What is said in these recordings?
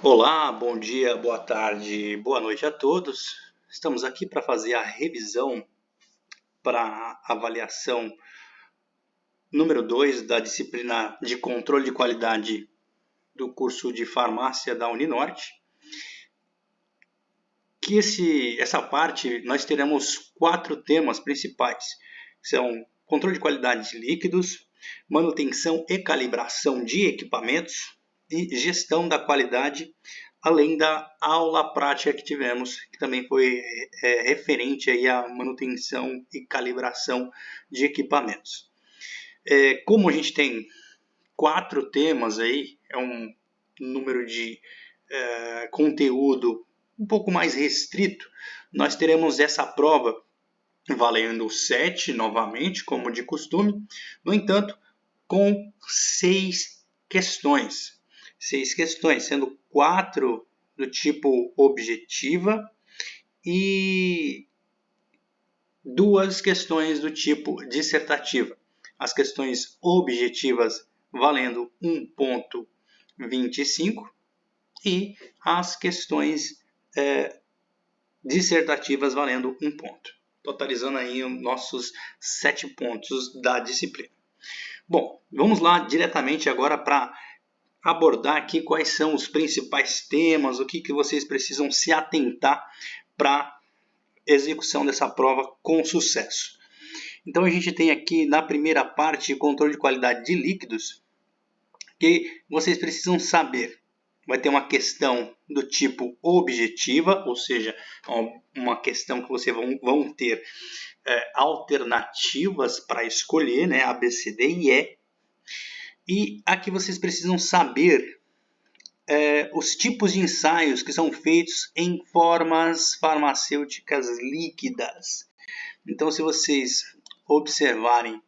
Olá, bom dia, boa tarde, boa noite a todos. Estamos aqui para fazer a revisão para a avaliação número 2 da disciplina de controle de qualidade do curso de farmácia da Uninorte. Essa parte nós teremos 4 temas principais. São controle de qualidade de líquidos, manutenção e calibração de equipamentos e gestão da qualidade, além da aula prática que tivemos, que também foi referente aí à manutenção e calibração de equipamentos. Como a gente tem 4 temas aí, é um número de conteúdo um pouco mais restrito, nós teremos essa prova valendo 7 novamente, como de costume, no entanto, com 6 questões. 6 questões, sendo 4 do tipo objetiva e 2 questões do tipo dissertativa. As questões objetivas valendo 1,25 e as questões dissertativas valendo 1 ponto, totalizando aí os nossos 7 pontos da disciplina. Bom, vamos lá diretamente agora para abordar aqui quais são os principais temas, o que vocês precisam se atentar para execução dessa prova com sucesso. Então a gente tem aqui na primeira parte de controle de qualidade de líquidos, que vocês precisam saber. Vai ter uma questão do tipo objetiva, ou seja, uma questão que vocês vão ter alternativas para escolher, né? A, B, C, D e E. E aqui vocês precisam saber os tipos de ensaios que são feitos em formas farmacêuticas líquidas. Então, se vocês observarem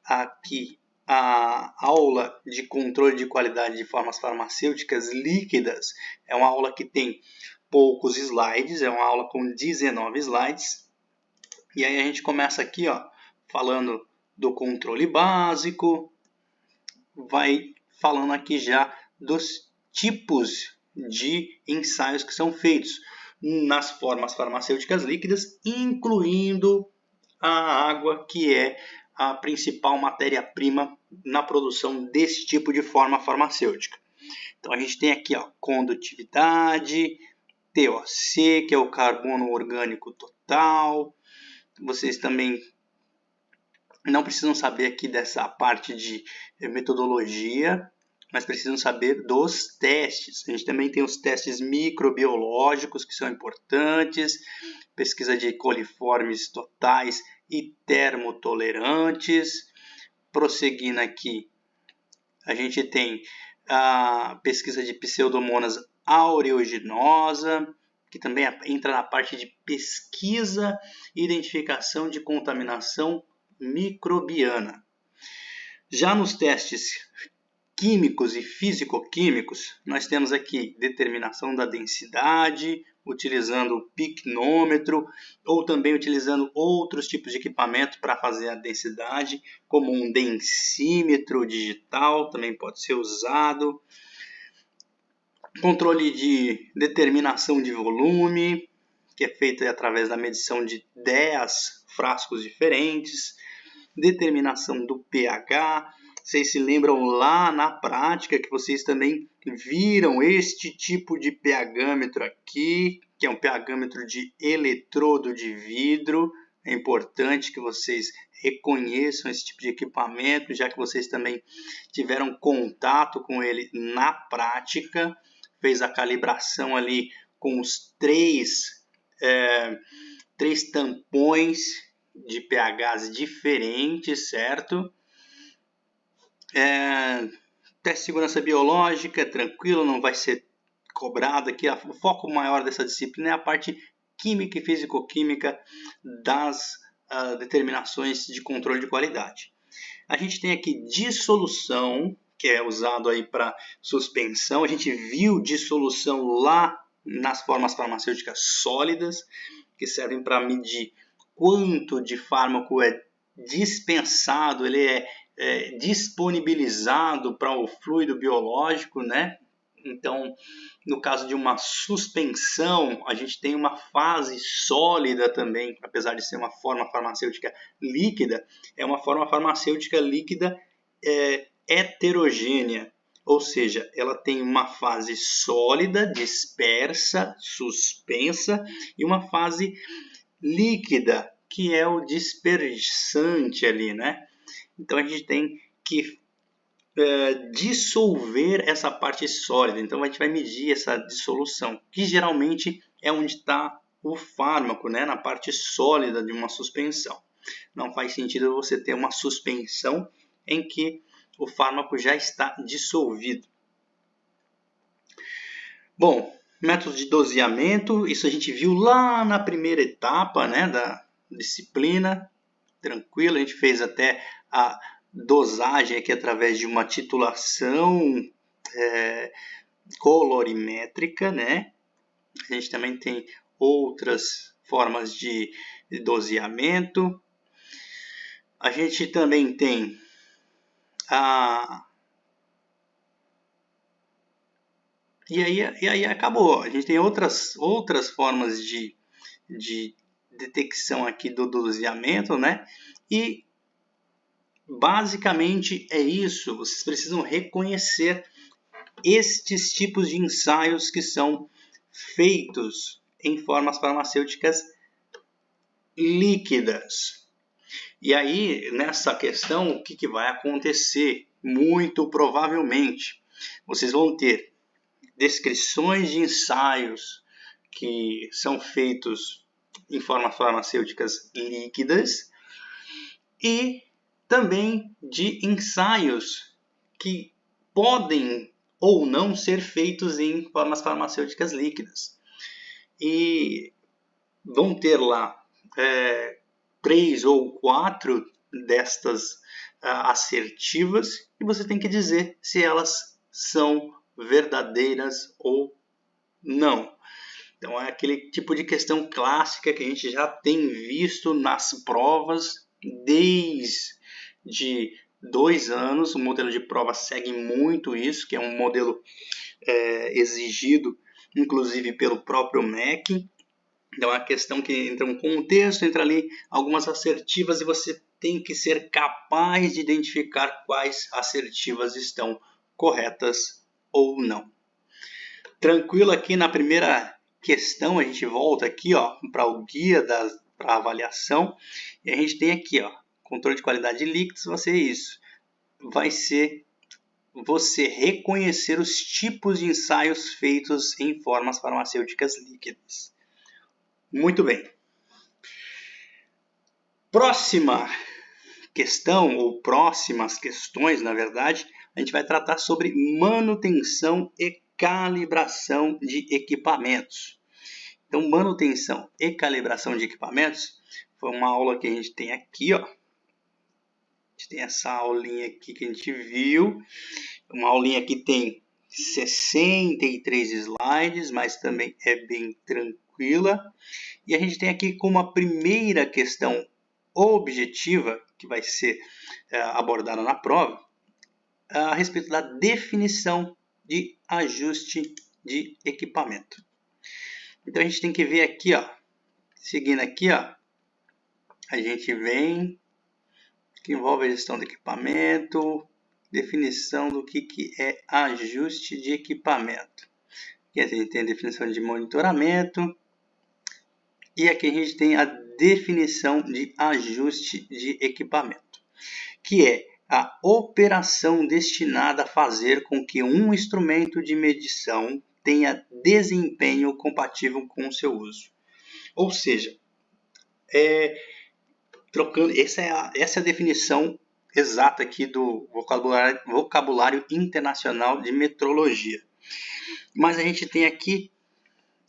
aqui a aula de controle de qualidade de formas farmacêuticas líquidas, é uma aula que tem poucos slides, é uma aula com 19 slides. E aí a gente começa aqui, falando do controle básico, vai falando aqui já dos tipos de ensaios que são feitos nas formas farmacêuticas líquidas, incluindo a água, que é a principal matéria-prima na produção desse tipo de forma farmacêutica. Então a gente tem aqui condutividade, TOC, que é o carbono orgânico total. Vocês também não precisam saber aqui dessa parte de metodologia, mas precisam saber dos testes. A gente também tem os testes microbiológicos, que são importantes, pesquisa de coliformes totais e termotolerantes. Prosseguindo aqui, a gente tem a pesquisa de Pseudomonas aeruginosa, que também entra na parte de pesquisa e identificação de contaminação microbiana. Já nos testes químicos e físico-químicos, nós temos aqui determinação da densidade, utilizando o piquenômetro, ou também utilizando outros tipos de equipamento para fazer a densidade, como um densímetro digital, também pode ser usado. Controle de determinação de volume, que é feito através da medição de 10 frascos diferentes. Determinação do pH. Vocês se lembram lá na prática que vocês também viram este tipo de pHmetro aqui, que é um pHmetro de eletrodo de vidro. É importante que vocês reconheçam esse tipo de equipamento, já que vocês também tiveram contato com ele na prática. Fez a calibração ali com os três tampões de pHs diferentes, certo? Teste de segurança biológica é tranquilo, não vai ser cobrado aqui. O foco maior dessa disciplina é a parte química e físico-química das determinações de controle de qualidade. A gente tem aqui dissolução, que é usado aí para suspensão. A gente viu dissolução lá nas formas farmacêuticas sólidas, que servem para medir quanto de fármaco é dispensado, ele é disponibilizado para o fluido biológico, né? Então, no caso de uma suspensão, a gente tem uma fase sólida também, apesar de ser uma forma farmacêutica líquida, é uma forma farmacêutica líquida heterogênea, ou seja, ela tem uma fase sólida, dispersa, suspensa, e uma fase líquida, que é o dispersante ali, né? Então, a gente tem que dissolver essa parte sólida. Então a gente vai medir essa dissolução, que geralmente é onde está o fármaco, né? Na parte sólida de uma suspensão. Não faz sentido você ter uma suspensão em que o fármaco já está dissolvido. Bom, métodos de doseamento, isso a gente viu lá na primeira etapa, né, da disciplina. Tranquilo, a gente fez até a dosagem aqui através de uma titulação colorimétrica, né? A gente também tem outras formas de doseamento. A gente também tem E aí acabou. A gente tem outras formas de detecção aqui do doseamento, né? E basicamente é isso. Vocês precisam reconhecer estes tipos de ensaios que são feitos em formas farmacêuticas líquidas. E aí, nessa questão, o que vai acontecer? Muito provavelmente, vocês vão ter descrições de ensaios que são feitos em formas farmacêuticas líquidas e também de ensaios que podem ou não ser feitos em formas farmacêuticas líquidas. E vão ter lá 3 ou 4 destas assertivas e você tem que dizer se elas são verdadeiras ou não. Então é aquele tipo de questão clássica que a gente já tem visto nas provas desde 2 anos. O modelo de prova segue muito isso, que é um modelo exigido inclusive pelo próprio MEC. Então é uma questão que entra um contexto, entra ali algumas assertivas e você tem que ser capaz de identificar quais assertivas estão corretas ou não. Tranquilo aqui na primeira questão, a gente volta aqui para o guia para avaliação e a gente tem aqui controle de qualidade de líquidos, vai ser isso. Vai ser você reconhecer os tipos de ensaios feitos em formas farmacêuticas líquidas. Muito bem. Próxima questão, ou próximas questões, na verdade, a gente vai tratar sobre manutenção e calibração de equipamentos. Então, manutenção e calibração de equipamentos foi uma aula que a gente tem aqui, A gente tem essa aulinha aqui que a gente viu. Uma aulinha que tem 63 slides, mas também é bem tranquila. E a gente tem aqui como a primeira questão objetiva, que vai ser abordada na prova, a respeito da definição de ajuste de equipamento. Então a gente tem que ver aqui, seguindo aqui, a gente vem, que envolve a gestão do equipamento, definição do que é ajuste de equipamento. Aqui a gente tem a definição de monitoramento e aqui a gente tem a definição de ajuste de equipamento, que é a operação destinada a fazer com que um instrumento de medição tenha desempenho compatível com o seu uso. Ou seja, essa é a definição exata aqui do vocabulário internacional de metrologia. Mas a gente tem aqui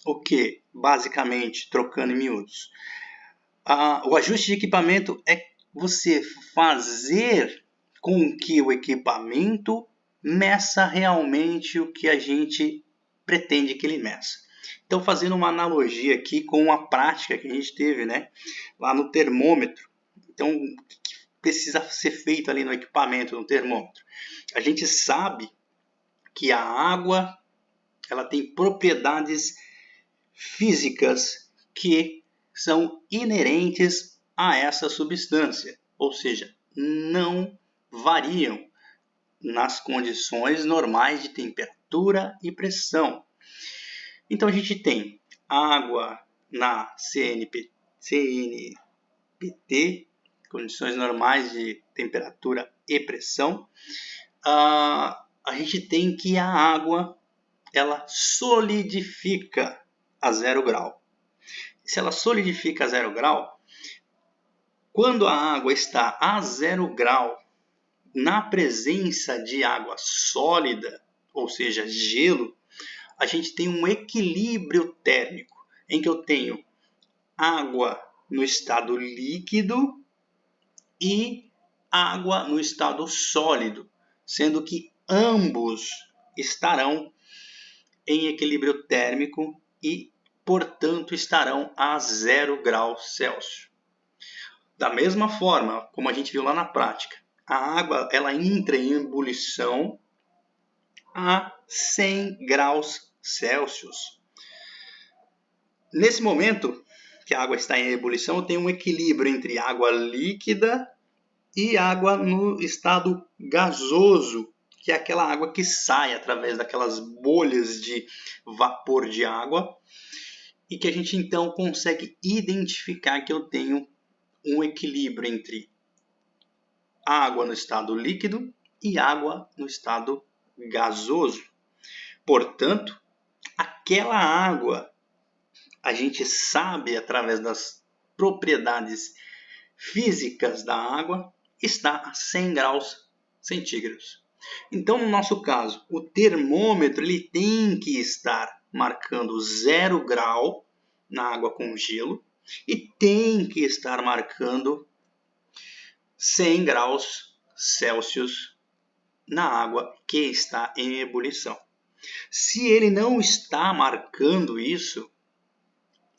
o que? Basicamente, trocando em miúdos. O ajuste de equipamento é você fazer com que o equipamento meça realmente o que a gente pretende que ele meça. Então, fazendo uma analogia aqui com a prática que a gente teve, né, lá no termômetro. Então, o que precisa ser feito ali no equipamento, no termômetro? A gente sabe que a água ela tem propriedades físicas que são inerentes a essa substância, ou seja, não variam nas condições normais de temperatura e pressão. Então a gente tem água na CNPT, condições normais de temperatura e pressão. A gente tem que a água ela solidifica a 0 grau. Se ela solidifica a 0 grau, quando a água está a 0 grau, na presença de água sólida, ou seja, gelo, a gente tem um equilíbrio térmico, em que eu tenho água no estado líquido e água no estado sólido, sendo que ambos estarão em equilíbrio térmico e, portanto, estarão a 0 graus Celsius. Da mesma forma, como a gente viu lá na prática, a água ela entra em ebulição a 100 graus Celsius. Nesse momento que a água está em ebulição, eu tenho um equilíbrio entre água líquida e água no estado gasoso, que é aquela água que sai através daquelas bolhas de vapor de água e que a gente então consegue identificar que eu tenho um equilíbrio entre água no estado líquido e água no estado gasoso. Portanto, aquela água, a gente sabe através das propriedades físicas da água, está a 100 graus centígrados. Então, no nosso caso, o termômetro ele tem que estar marcando 0 grau na água com gelo e tem que estar marcando 100 graus Celsius na água que está em ebulição. Se ele não está marcando isso,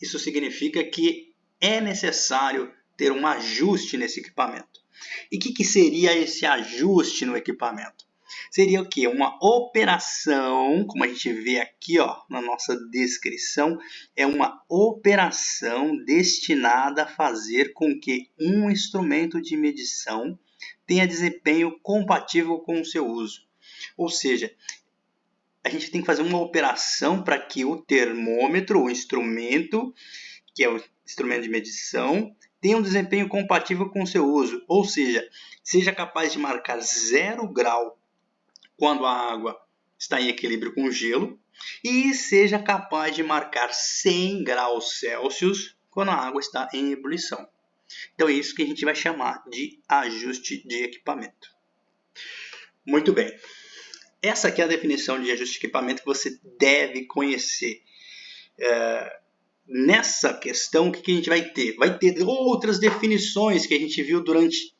isso significa que é necessário ter um ajuste nesse equipamento. E o que seria esse ajuste no equipamento? Seria o quê? Uma operação, como a gente vê aqui na nossa descrição, é uma operação destinada a fazer com que um instrumento de medição tenha desempenho compatível com o seu uso. Ou seja, a gente tem que fazer uma operação para que o termômetro, o instrumento, que é o instrumento de medição, tenha um desempenho compatível com o seu uso. Ou seja capaz de marcar 0 grau quando a água está em equilíbrio com o gelo e seja capaz de marcar 100 graus Celsius quando a água está em ebulição. Então é isso que a gente vai chamar de ajuste de equipamento. Muito bem. Essa aqui é a definição de ajuste de equipamento que você deve conhecer. Nessa questão, o que a gente vai ter? Vai ter outras definições que a gente viu durante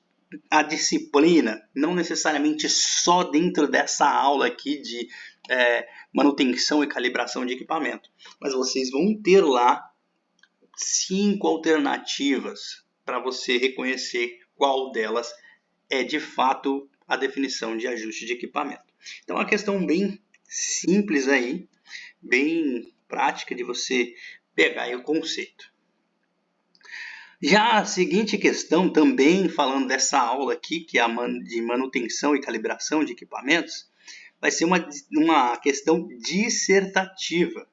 a disciplina, não necessariamente só dentro dessa aula aqui de manutenção e calibração de equipamento, mas vocês vão ter lá 5 alternativas para você reconhecer qual delas é de fato a definição de ajuste de equipamento. Então, é uma questão bem simples aí, bem prática de você pegar aí o conceito. Já a seguinte questão, também falando dessa aula aqui, que é a de manutenção e calibração de equipamentos, vai ser uma questão dissertativa.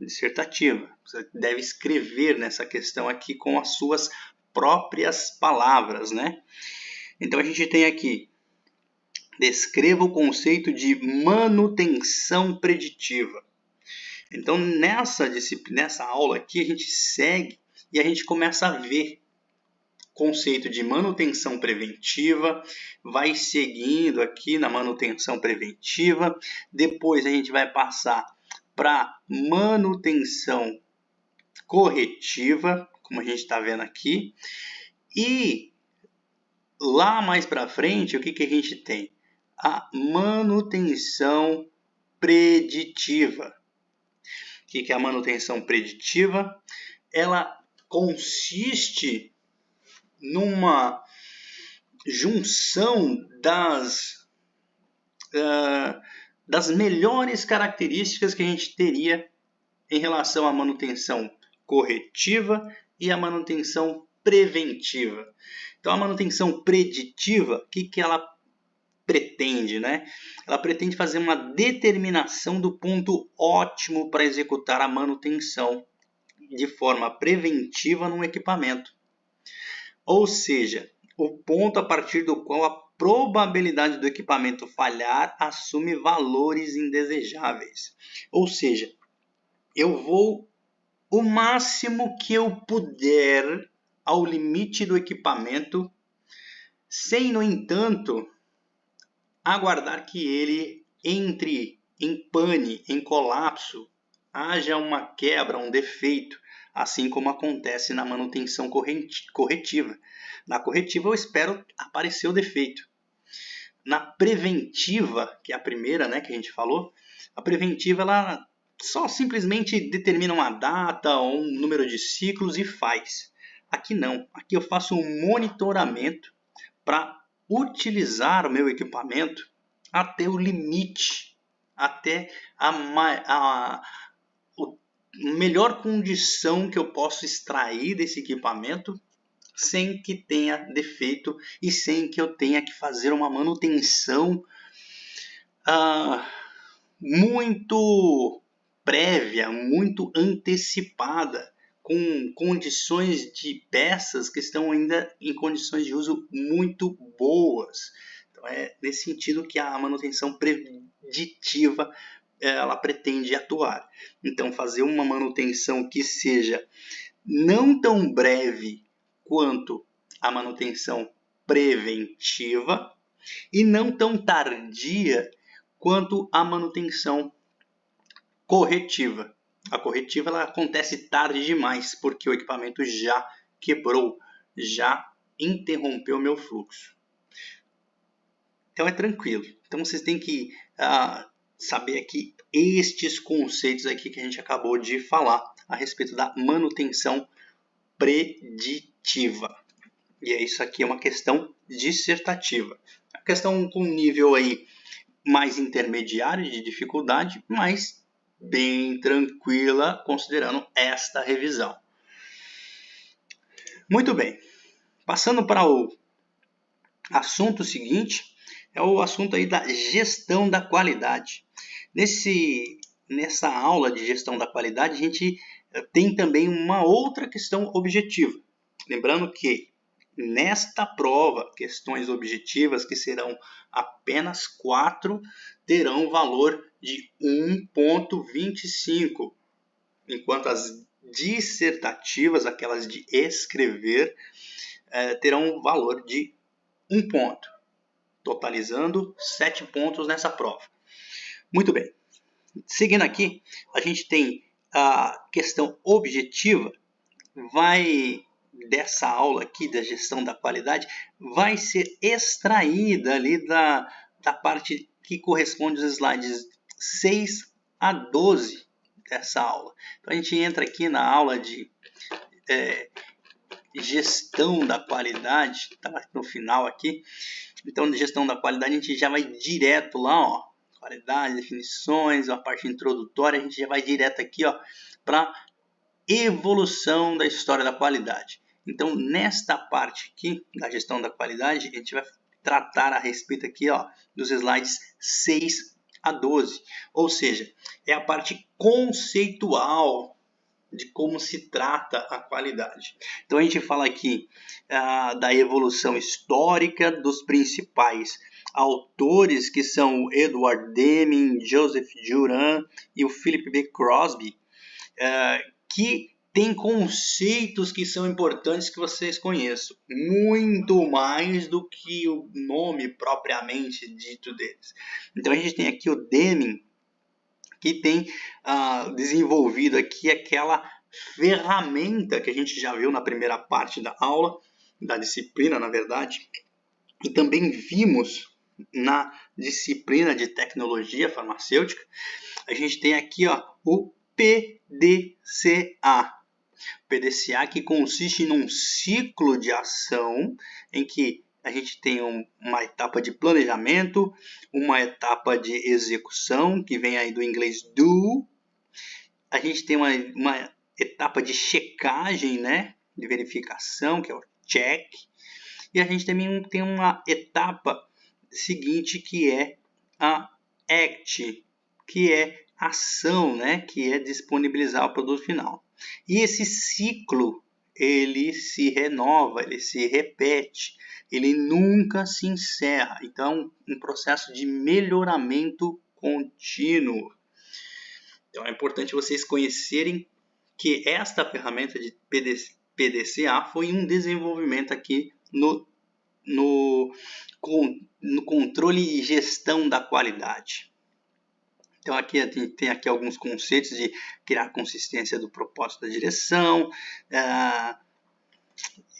Você deve escrever nessa questão aqui com as suas próprias palavras, né? Então a gente tem aqui, descreva o conceito de manutenção preditiva. Então nessa aula aqui a gente segue e a gente começa a ver o conceito de manutenção preventiva, vai seguindo aqui na manutenção preventiva, depois a gente vai passar para manutenção corretiva, como a gente está vendo aqui, e lá mais para frente o que a gente tem? A manutenção preditiva. O que é a manutenção preditiva? Ela consiste numa junção das melhores características que a gente teria em relação à manutenção corretiva e à manutenção preventiva. Então, a manutenção preditiva, o que ela pretende, né? Ela pretende fazer uma determinação do ponto ótimo para executar a manutenção de forma preventiva num equipamento. Ou seja, o ponto a partir do qual a probabilidade do equipamento falhar assume valores indesejáveis. Ou seja, eu vou o máximo que eu puder ao limite do equipamento, sem, no entanto, aguardar que ele entre em pane, em colapso, haja uma quebra, um defeito, assim como acontece na manutenção corretiva. Na corretiva eu espero aparecer o defeito. Na preventiva, que é a primeira, né, que a gente falou, a preventiva ela só simplesmente determina uma data ou um número de ciclos e faz. Aqui não, aqui eu faço um monitoramento para utilizar o meu equipamento até o limite, até a melhor condição que eu posso extrair desse equipamento sem que tenha defeito e sem que eu tenha que fazer uma manutenção muito prévia, muito antecipada, com condições de peças que estão ainda em condições de uso muito boas. Então é nesse sentido que a manutenção preditiva ela pretende atuar. Então fazer uma manutenção que seja não tão breve quanto a manutenção preventiva e não tão tardia quanto a manutenção corretiva. A corretiva ela acontece tarde demais, porque o equipamento já quebrou, já interrompeu meu fluxo. Então é tranquilo. Então vocês têm que saber aqui estes conceitos aqui que a gente acabou de falar a respeito da manutenção preditiva. E isso aqui é uma questão dissertativa. A questão com nível aí mais intermediário de dificuldade, mas bem tranquila considerando esta revisão. Muito bem. Passando para o assunto seguinte, é o assunto aí da gestão da qualidade. Nessa aula de gestão da qualidade, a gente tem também uma outra questão objetiva. Lembrando que nesta prova, questões objetivas, que serão apenas 4, terão valor de 1,25, enquanto as dissertativas, aquelas de escrever, terão valor de 1 ponto, totalizando 7 pontos nessa prova. Muito bem. Seguindo aqui, a gente tem a questão objetiva, dessa aula aqui da gestão da qualidade, vai ser extraída ali da parte que corresponde aos slides 6 a 12 dessa aula. Então a gente entra aqui na aula de gestão da qualidade, tá no final aqui. Então, de gestão da qualidade, a gente já vai direto lá, ó, qualidade, definições, a parte introdutória, a gente já vai direto aqui, ó, para evolução da história da qualidade. Então, nesta parte aqui da gestão da qualidade, a gente vai tratar a respeito aqui, ó, dos slides 6 a 12. Ou seja, é a parte conceitual de como se trata a qualidade. Então, a gente fala aqui da evolução histórica dos principais autores, que são o Edward Deming, Joseph Juran e o Philip B. Crosby, que tem conceitos que são importantes que vocês conheçam, muito mais do que o nome propriamente dito deles. Então a gente tem aqui o Deming, que tem desenvolvido aqui aquela ferramenta que a gente já viu na primeira parte da aula, da disciplina, na verdade, e também vimos na disciplina de tecnologia farmacêutica. A gente tem aqui, ó, o PDCA. PDCA, que consiste num ciclo de ação em que a gente tem uma etapa de planejamento, uma etapa de execução, que vem aí do inglês do. A gente tem uma etapa de checagem, né? De verificação, que é o check. E a gente também tem uma etapa seguinte, que é a act, que é ação, né? Que é disponibilizar o produto final. E esse ciclo, ele se renova, ele se repete, ele nunca se encerra. Então, um processo de melhoramento contínuo. Então, é importante vocês conhecerem que esta ferramenta de PDCA foi um desenvolvimento aqui no controle e gestão da qualidade. Então, aqui a gente tem aqui alguns conceitos de criar consistência do propósito da direção.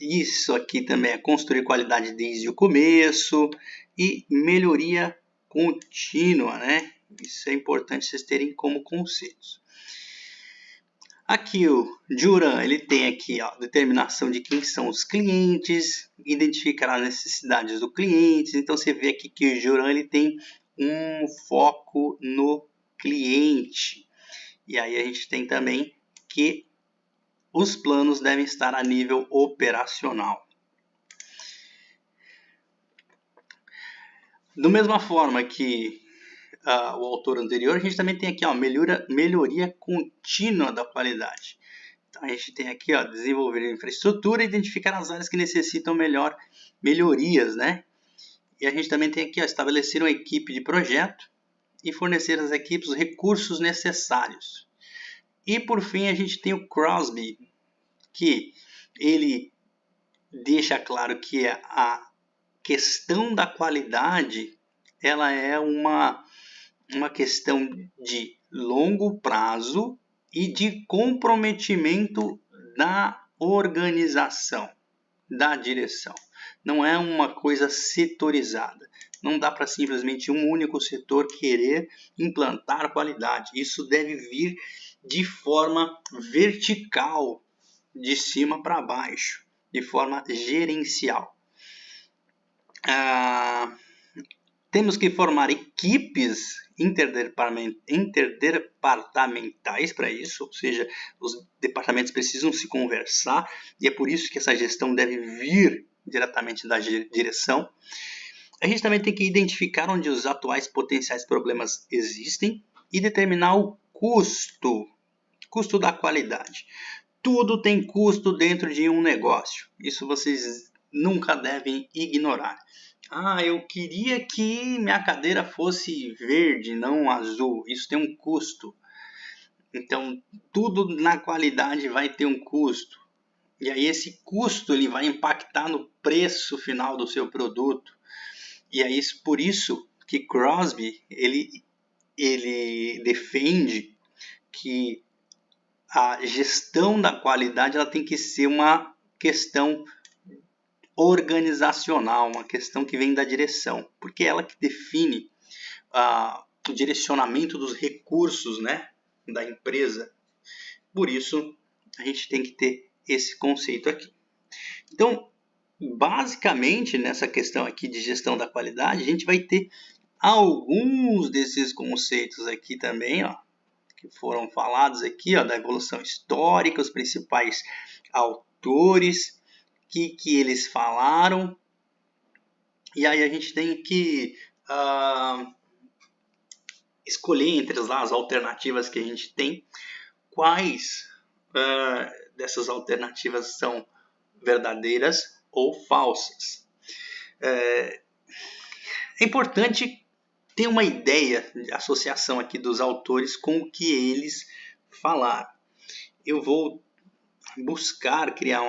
Isso aqui também é construir qualidade desde o começo e melhoria contínua, né? Isso é importante vocês terem como conceitos. Aqui o Juran, ele tem aqui a determinação de quem são os clientes, identificar as necessidades do cliente. Então você vê aqui que o Juran, ele tem um foco no cliente. E aí a gente tem também que os planos devem estar a nível operacional. Da mesma forma que o autor anterior, a gente também tem aqui melhoria contínua da qualidade. Então a gente tem aqui desenvolver a infraestrutura e identificar as áreas que necessitam melhorias, né? E a gente também tem aqui estabelecer uma equipe de projeto e fornecer às equipes os recursos necessários. E por fim a gente tem o Crosby, que ele deixa claro que a questão da qualidade, ela é uma questão de longo prazo e de comprometimento da organização, da direção. Não é uma coisa setorizada. Não dá para simplesmente um único setor querer implantar qualidade. Isso deve vir de forma vertical, de cima para baixo, de forma gerencial. Temos que formar equipes interdepartamentais para isso, ou seja, os departamentos precisam se conversar, e é por isso que essa gestão deve vir diretamente da direção. A gente também tem que identificar onde os atuais potenciais problemas existem e determinar o custo da qualidade. Tudo tem custo dentro de um negócio, isso vocês nunca devem ignorar. Eu queria que minha cadeira fosse verde, não azul. Isso tem um custo. Então, tudo na qualidade vai ter um custo. E aí esse custo ele vai impactar no preço final do seu produto. E é por isso que Crosby ele defende que a gestão da qualidade ela tem que ser uma questão organizacional, uma questão que vem da direção, porque é ela que define o direcionamento dos recursos, né, da empresa. Por isso, a gente tem que ter esse conceito aqui. Então, basicamente, nessa questão aqui de gestão da qualidade, a gente vai ter alguns desses conceitos aqui também, que foram falados aqui, da evolução histórica, os principais autores, que eles falaram, e aí a gente tem que escolher entre as alternativas que a gente tem, quais dessas alternativas são verdadeiras ou falsas. É importante ter uma ideia de associação aqui dos autores com o que eles falaram. Eu vou buscar criar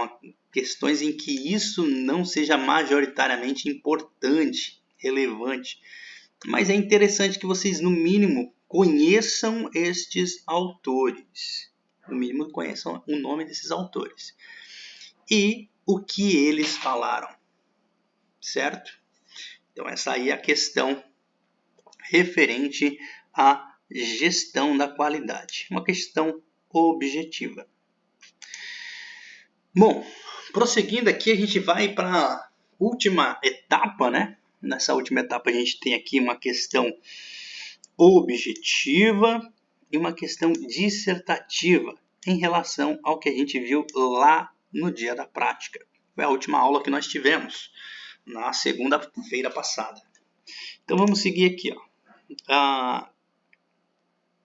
questões em que isso não seja majoritariamente importante, relevante. Mas é interessante que vocês, no mínimo, conheçam estes autores. No mínimo, conheçam o nome desses autores. E o que eles falaram. Certo? Então, essa aí é a questão referente à gestão da qualidade. Uma questão objetiva. Bom, prosseguindo aqui, a gente vai para última etapa, né? Nessa última etapa a gente tem aqui uma questão objetiva e uma questão dissertativa em relação ao que a gente viu lá no dia da prática. Foi a última aula que nós tivemos na segunda-feira passada. Então vamos seguir aqui, ó.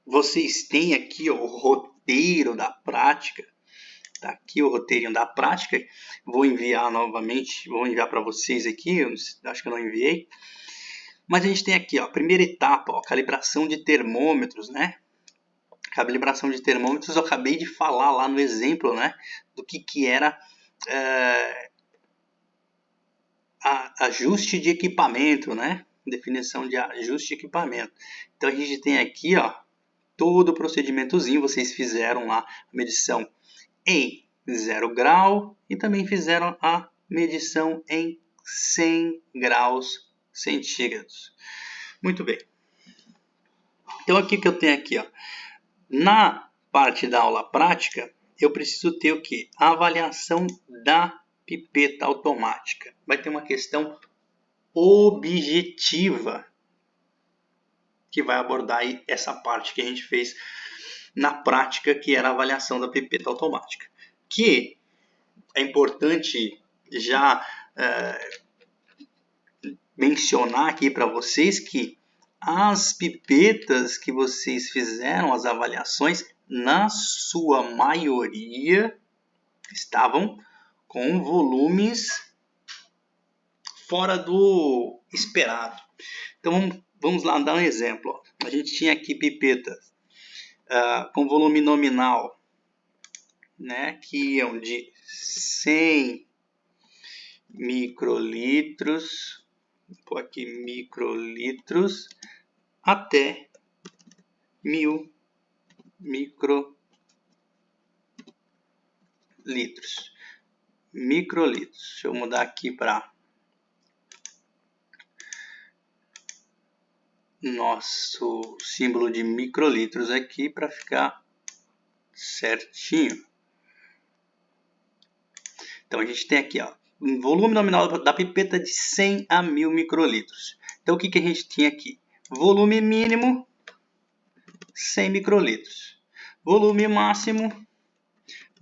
Vocês têm aqui ó, o roteiro da prática. Tá aqui o roteirinho da prática. Vou enviar novamente, vou enviar para vocês aqui. Eu acho que eu não enviei. Mas a gente tem aqui ó, a primeira etapa, ó, calibração de termômetros, né? Calibração de termômetros, eu acabei de falar lá no exemplo, né? Do que era ajuste de equipamento, né? Definição de ajuste de equipamento. Então a gente tem aqui, ó, todo o procedimentozinho. Vocês fizeram lá a medição em 0 grau e também fizeram a medição em 100 graus centígrados. Muito bem. Então aqui que eu tenho aqui, ó, na parte da aula prática, eu preciso ter o que? A avaliação da pipeta automática. Vai ter uma questão objetiva que vai abordar aí essa parte que a gente fez na prática, que era a avaliação da pipeta automática. Que é importante já mencionar aqui para vocês que as pipetas que vocês fizeram, as avaliações, na sua maioria, estavam com volumes fora do esperado. Então vamos lá dar um exemplo. A gente tinha aqui pipetas com volume nominal, né, que iam de 100 microlitros, vou pôr aqui microlitros, até 1000 microlitros. Deixa eu mudar aqui para nosso símbolo de microlitros aqui para ficar certinho. Então a gente tem aqui, ó, um volume nominal da pipeta de 100 a 1000 microlitros. Então o que a gente tinha aqui? Volume mínimo 100 microlitros. Volume máximo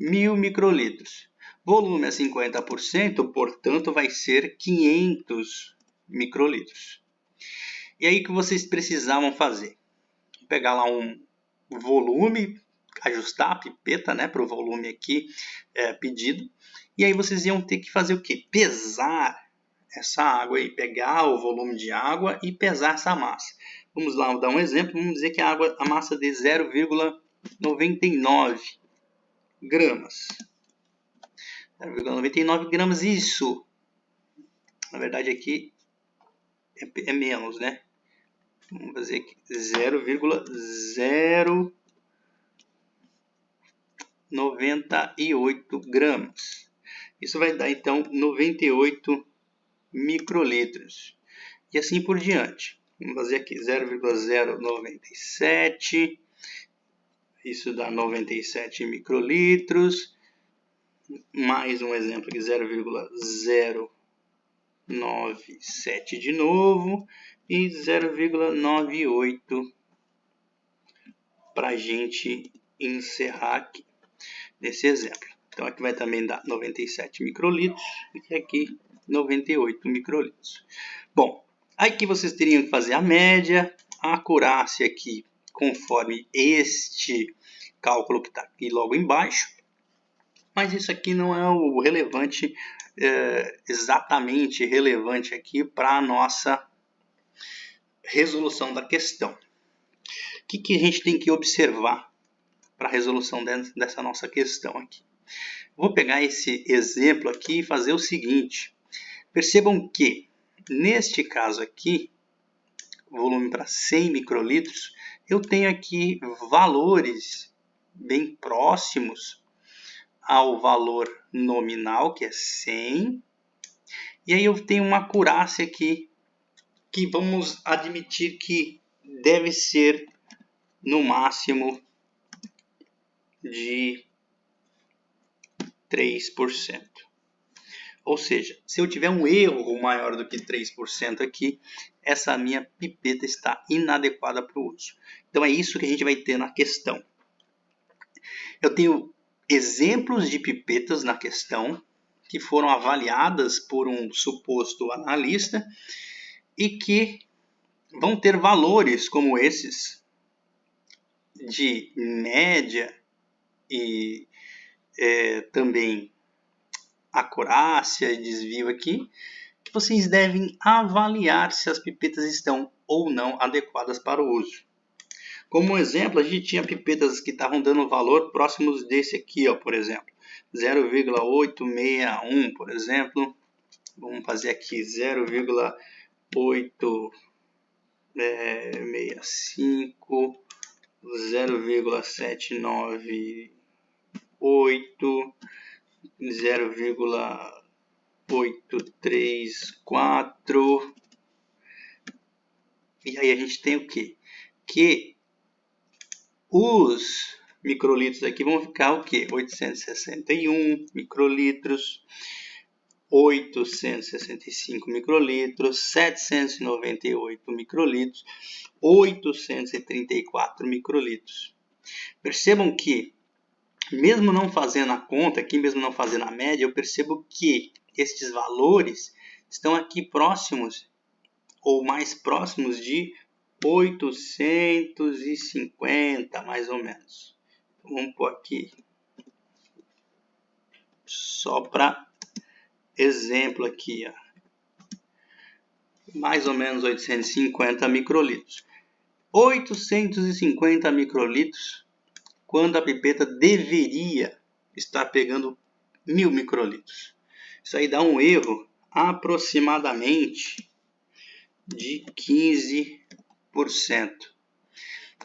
1000 microlitros. Volume a 50%, portanto vai ser 500 microlitros. E aí o que vocês precisavam fazer? Pegar lá um volume, ajustar a pipeta, né, para o volume aqui pedido. E aí vocês iam ter que fazer o quê? Pesar essa água aí, pegar o volume de água e pesar essa massa. Vamos lá dar um exemplo. Vamos dizer que a massa de 0,99 gramas. 0,99 gramas, isso. Na verdade aqui é menos, né? Vamos fazer aqui 0,098 gramas. Isso vai dar então 98 microlitros. E assim por diante. Vamos fazer aqui 0,097. Isso dá 97 microlitros. Mais um exemplo aqui, 0,097 de novo. E 0,98 para a gente encerrar aqui nesse exemplo. Então aqui vai também dar 97 microlitros e aqui 98 microlitros. Bom, aqui vocês teriam que fazer a média, a acurácia aqui conforme este cálculo que está aqui logo embaixo. Mas isso aqui não é o relevante, exatamente relevante aqui para a nossa resolução da questão. O que a gente tem que observar para a resolução dessa nossa questão aqui? Vou pegar esse exemplo aqui e fazer o seguinte. Percebam que, neste caso aqui, volume para 100 microlitros, eu tenho aqui valores bem próximos ao valor nominal, que é 100. E aí eu tenho uma acurácia aqui, que vamos admitir que deve ser no máximo de 3%. Ou seja, se eu tiver um erro maior do que 3% aqui, essa minha pipeta está inadequada para o uso. Então é isso que a gente vai ter na questão. Eu tenho exemplos de pipetas na questão que foram avaliadas por um suposto analista e que vão ter valores como esses de média e também acurácia e desvio aqui, que vocês devem avaliar se as pipetas estão ou não adequadas para o uso. Como exemplo, a gente tinha pipetas que estavam dando valor próximos desse aqui, ó, por exemplo, 0,861, por exemplo. Vamos fazer aqui 0,865, 0,798, 0,834. E aí a gente tem o quê? Que os microlitros aqui vão ficar o quê? 861 microlitros, 865 microlitros, 798 microlitros, 834 microlitros. Percebam que, mesmo não fazendo a conta, aqui mesmo não fazendo a média, eu percebo que estes valores estão aqui próximos ou mais próximos de 850, mais ou menos. Vamos pôr aqui só para exemplo aqui, ó. Mais ou menos 850 microlitros. 850 microlitros, quando a pipeta deveria estar pegando 1000 microlitros. Isso aí dá um erro aproximadamente de 15%.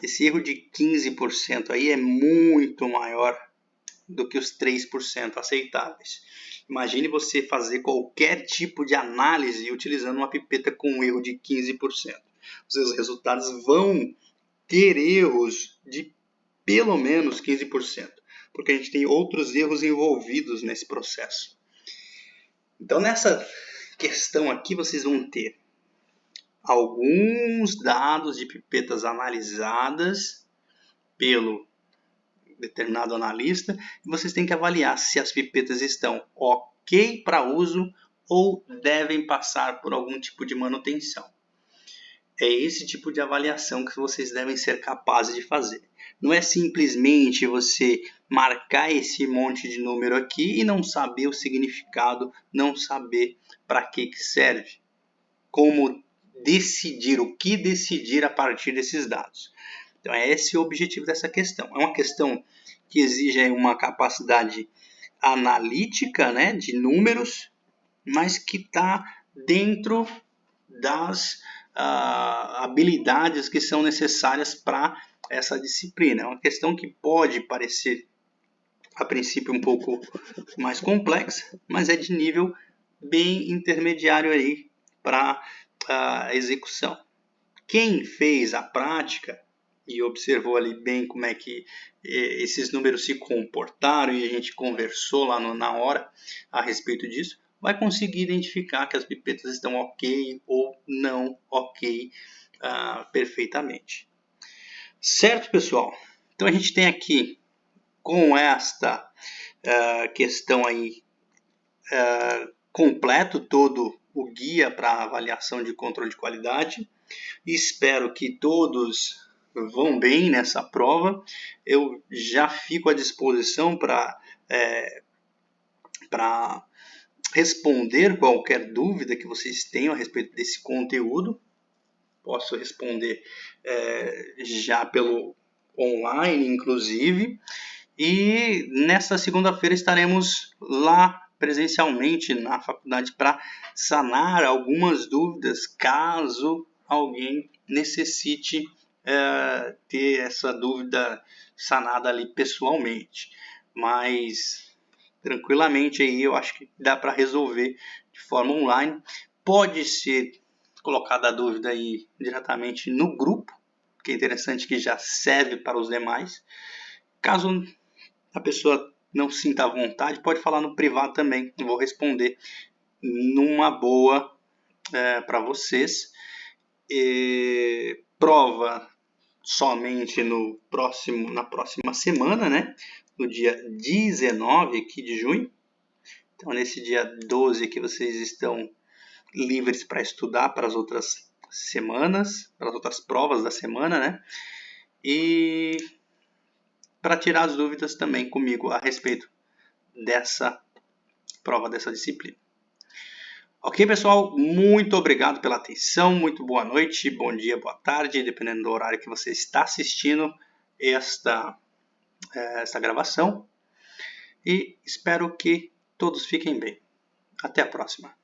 Esse erro de 15% aí é muito maior do que os 3% aceitáveis. Imagine você fazer qualquer tipo de análise utilizando uma pipeta com um erro de 15%. Os seus resultados vão ter erros de pelo menos 15%, porque a gente tem outros erros envolvidos nesse processo. Então, nessa questão aqui, vocês vão ter alguns dados de pipetas analisadas pelo determinado analista, e vocês têm que avaliar se as pipetas estão ok para uso ou devem passar por algum tipo de manutenção. É esse tipo de avaliação que vocês devem ser capazes de fazer. Não é simplesmente você marcar esse monte de número aqui e não saber o significado, não saber para que serve. Como decidir, o que decidir a partir desses dados. Então, é esse o objetivo dessa questão. É uma questão que exige uma capacidade analítica, né, de números, mas que está dentro das habilidades que são necessárias para essa disciplina. É uma questão que pode parecer, a princípio, um pouco mais complexa, mas é de nível bem intermediário aí para a execução. Quem fez a prática e observou ali bem como é que esses números se comportaram e a gente conversou lá na hora a respeito disso, vai conseguir identificar que as pipetas estão ok ou não ok perfeitamente. Certo, pessoal? Então a gente tem aqui, com esta questão aí, completo todo o guia para avaliação de controle de qualidade. Espero que todos vão bem nessa prova. Eu já fico à disposição para responder qualquer dúvida que vocês tenham a respeito desse conteúdo. Posso responder já pelo online, inclusive. E nesta segunda-feira estaremos lá presencialmente na faculdade para sanar algumas dúvidas, caso alguém necessite ter essa dúvida sanada ali pessoalmente. Mas tranquilamente aí eu acho que dá para resolver de forma online. Pode ser colocada a dúvida aí diretamente no grupo, que é interessante, que já serve para os demais. Caso a pessoa não sinta à vontade, pode falar no privado também, eu vou responder numa boa para vocês. Prova somente na próxima semana, né? No dia 19 aqui de junho. Então, nesse dia 12 que vocês estão livres para estudar para as outras semanas, para as outras provas da semana, né? E para tirar as dúvidas também comigo a respeito dessa prova, dessa disciplina. Ok, pessoal? Muito obrigado pela atenção, muito boa noite, bom dia, boa tarde, dependendo do horário que você está assistindo esta gravação. E espero que todos fiquem bem. Até a próxima.